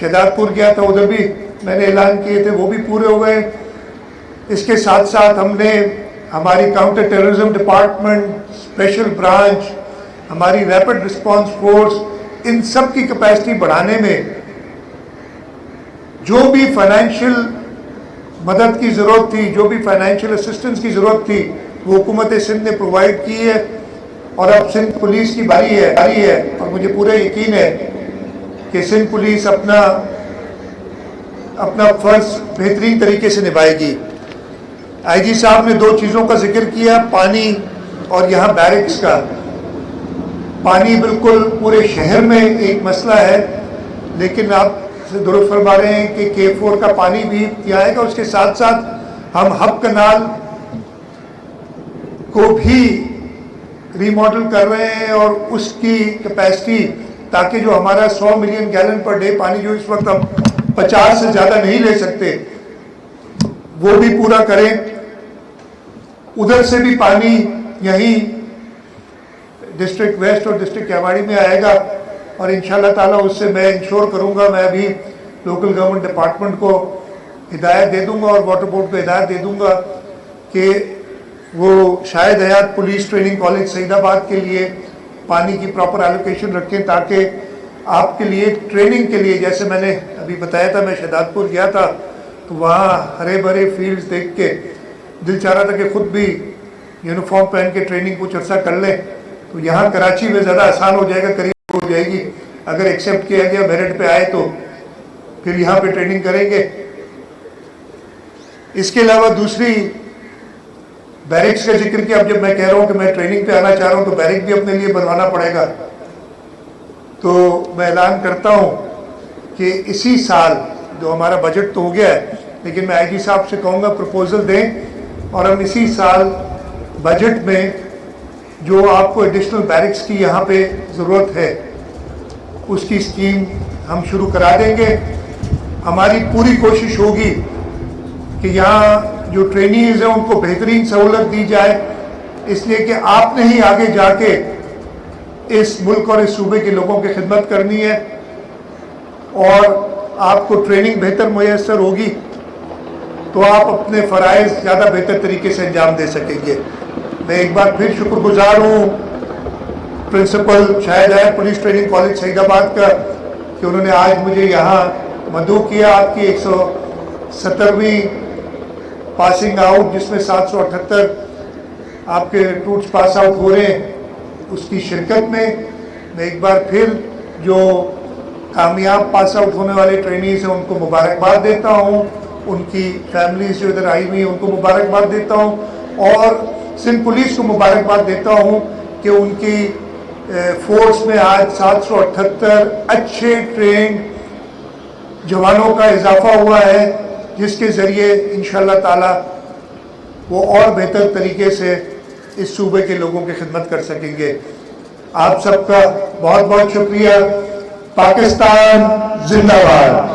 शहदादपुर गया था, उधर भी मैंने ऐलान किए थे, वो भी पूरे हो गए। इसके साथ साथ हमने हमारी counter terrorism department, special branch, हमारी रैपिड रिस्पांस फोर्स, इन सब की कैपेसिटी बढ़ाने में जो भी फाइनेंशियल मदद की ज़रूरत थी, जो भी फाइनेंशियल असिस्टेंस की ज़रूरत थी, वो हुकूमत सिंध ने प्रोवाइड की है। और अब सिंध पुलिस की बारी है और मुझे पूरा यकीन है कि सिंध पुलिस अपना फ़र्ज बेहतरीन तरीके से निभाएगी। आईजी साहब ने 2 चीज़ों का जिक्र किया, पानी और यहाँ बैरिक्स का। पानी बिल्कुल पूरे शहर में एक मसला है, लेकिन आप दुरुस्त फरमा रहे हैं कि K4 का पानी भी यहाँ आएगा। उसके साथ साथ हम हब कनाल को भी रीमॉडल कर रहे हैं और उसकी कैपेसिटी, ताकि जो हमारा 100 मिलियन गैलन पर डे पानी जो इस वक्त हम 50 से ज़्यादा नहीं ले सकते, वो भी पूरा करें। उधर से भी पानी यहीं डिस्ट्रिक्ट वेस्ट और डिस्ट्रिक्ट केवाड़ी में आएगा और इंशाल्लाह ताला उससे मैं इंश्योर करूंगा, मैं अभी लोकल गवर्नमेंट डिपार्टमेंट को हिदायत दे दूंगा और वाटर बोर्ड को हिदायत दे दूंगा कि वो शायद हयात पुलिस ट्रेनिंग कॉलेज सईदाबाद के लिए पानी की प्रॉपर एलोकेशन रखें, ताकि आपके लिए ट्रेनिंग के लिए, जैसे मैंने अभी बताया था, मैं शहदादपुर गया था तो वहाँ हरे भरे फील्ड्स देख के दिल चाह रहा था कि खुद भी यूनिफॉर्म पहन के ट्रेनिंग कुछ अर्सा कर लें। तो यहाँ कराची में ज़्यादा आसान हो जाएगा, करीब हो जाएगी। अगर एक्सेप्ट किया गया, मेरिट पे आए तो फिर यहाँ पे ट्रेनिंग करेंगे। इसके अलावा दूसरी बैरिक्स का जिक्र किया। अब जब मैं कह रहा हूँ कि मैं ट्रेनिंग पे आना चाह रहा हूँ तो बैरिक भी अपने लिए बनवाना पड़ेगा। तो मैं ऐलान करता हूँ कि इसी साल, जो हमारा बजट तो हो गया है, लेकिन मैं आईजी साहब से कहूँगा प्रपोजल दें और हम इसी साल बजट में जो आपको एडिशनल बैरिक्स की यहाँ पे ज़रूरत है उसकी स्कीम हम शुरू करा देंगे। हमारी पूरी कोशिश होगी कि यहाँ जो ट्रेनीज़ हैं उनको बेहतरीन सहूलत दी जाए, इसलिए कि आपने ही आगे जाके इस मुल्क और इस सूबे के लोगों की खिदमत करनी है और आपको ट्रेनिंग बेहतर मुयस्सर होगी तो आप अपने फ़राइज़ ज़्यादा बेहतर तरीके से अंजाम दे सकेंगे। मैं एक बार फिर शुक्रगुजार हूँ प्रिंसिपल शाहिद हयात पुलिस ट्रेनिंग कॉलेज सईदाबाद का कि उन्होंने आज मुझे यहाँ मदऊ किया। आपकी 170वीं पासिंग आउट, जिसमें 778 आपके टूट्स पास आउट हो रहे हैं, उसकी शिरकत में मैं एक बार फिर जो कामयाब पास आउट होने वाले ट्रेनीज़ हैं उनको मुबारकबाद देता हूँ, उनकी फैमिलीज जो इधर आई हुई हैं उनको मुबारकबाद देता हूँ और सिंध पुलिस को मुबारकबाद देता हूँ कि उनकी फोर्स में आज 778 अच्छे ट्रेंड जवानों का इजाफा हुआ है, जिसके ज़रिए इंशाअल्लाह ताला वो और बेहतर तरीके से इस सूबे के लोगों की खिदमत कर सकेंगे। आप सबका बहुत बहुत शुक्रिया। पाकिस्तान जिंदाबाद।